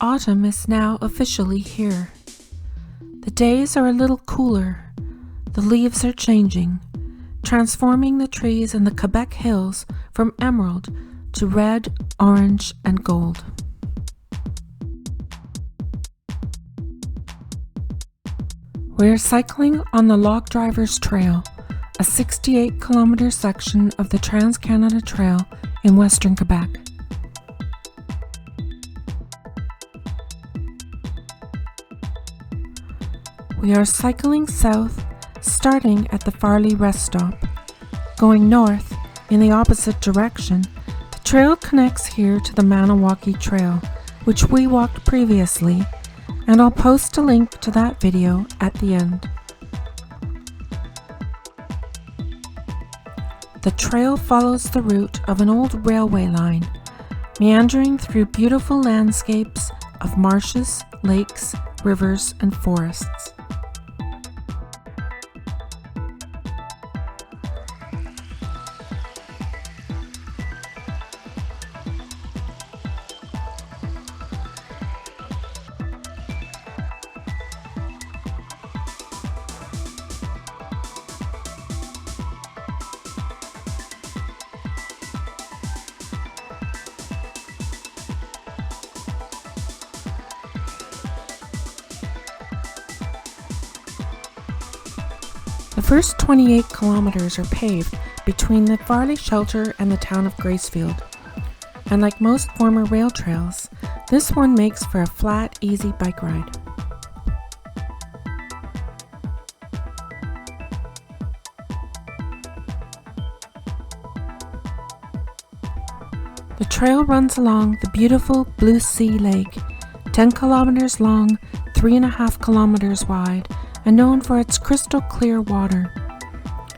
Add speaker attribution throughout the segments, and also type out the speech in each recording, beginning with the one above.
Speaker 1: Autumn is now officially here. The days are a little cooler. The leaves are changing, transforming the trees in the Quebec hills from emerald to red, orange, and gold. We're cycling on the Log Drivers Trail, a 68-kilometer section of the Trans-Canada Trail in Western Quebec. We are cycling south, starting at the Farley rest stop. Going north, in the opposite direction, the trail connects here to the Maniwaki Trail, which we walked previously, and I'll post a link to that video at the end. The trail follows the route of an old railway line, meandering through beautiful landscapes of marshes, lakes, rivers, and forests. The first 28 kilometers are paved between the Farley shelter and the town of Gracefield. And like most former rail trails, this one makes for a flat, easy bike ride. The trail runs along the beautiful Blue Sea Lake, 10 kilometers long, 3.5 kilometers wide, and known for its crystal clear water.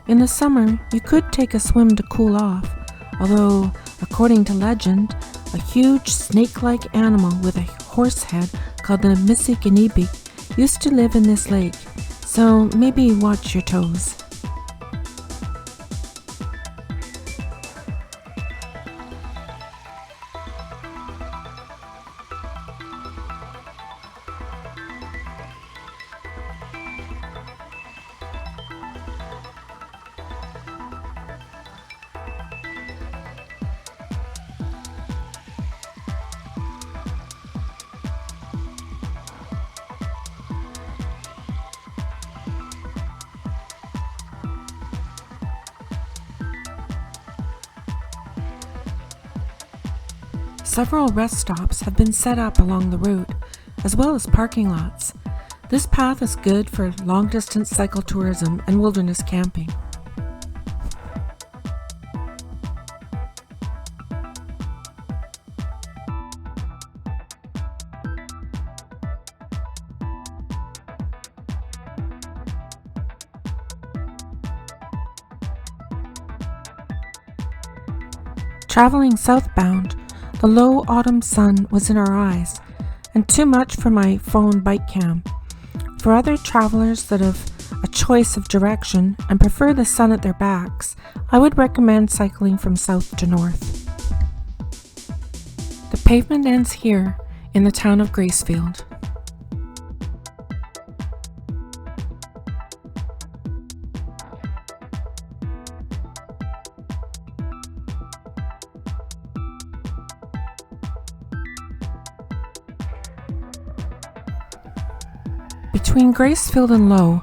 Speaker 1: In the summer, you could take a swim to cool off, although, according to legend, a huge snake-like animal with a horse head called the Maniwaki used to live in this lake, so maybe watch your toes. Several rest stops have been set up along the route, as well as parking lots. This path is good for long-distance cycle tourism and wilderness camping. Traveling southbound, the low autumn sun was in our eyes, and too much for my phone bike cam. For other travelers that have a choice of direction and prefer the sun at their backs, I would recommend cycling from south to north. The pavement ends here in the town of Gracefield. Between Gracefield and Low,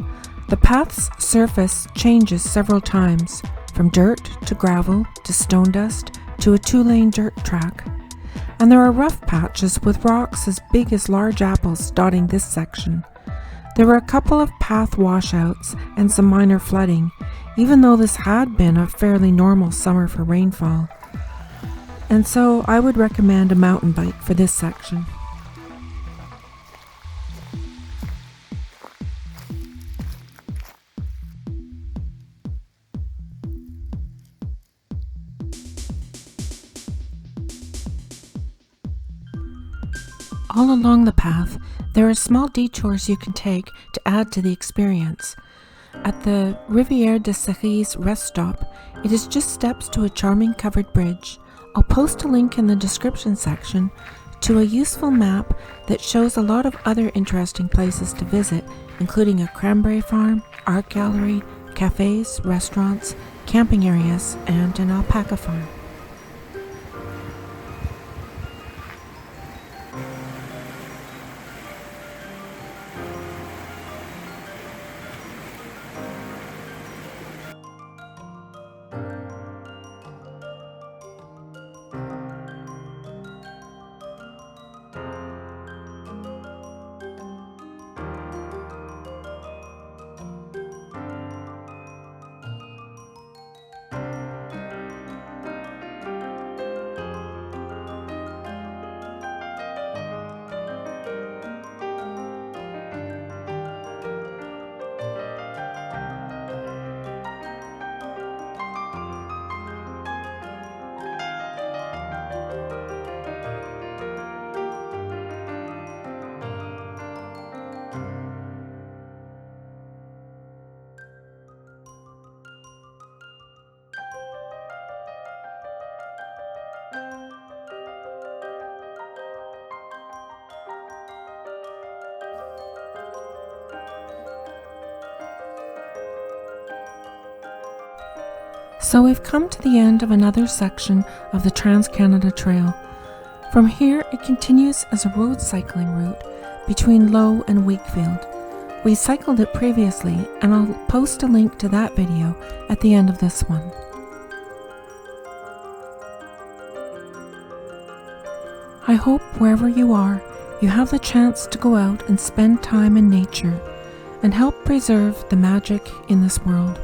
Speaker 1: the path's surface changes several times, from dirt to gravel to stone dust to a 2-lane dirt track. And there are rough patches with rocks as big as large apples dotting this section. There were a couple of path washouts and some minor flooding, even though this had been a fairly normal summer for rainfall. And so I would recommend a mountain bike for this section. All along the path, There are small detours you can take to add to the experience. At the Rivière de Cerise rest stop, it is just steps to a charming covered bridge. I'll post a link in the description section to a useful map that shows a lot of other interesting places to visit, including a cranberry farm, art gallery, cafes, restaurants, camping areas, and an alpaca farm. So we've come to the end of another section of the Trans-Canada Trail. From here, it continues as a road cycling route between Low and Wakefield. We cycled it previously, and I'll post a link to that video at the end of this one. I hope wherever you are, you have the chance to go out and spend time in nature and help preserve the magic in this world.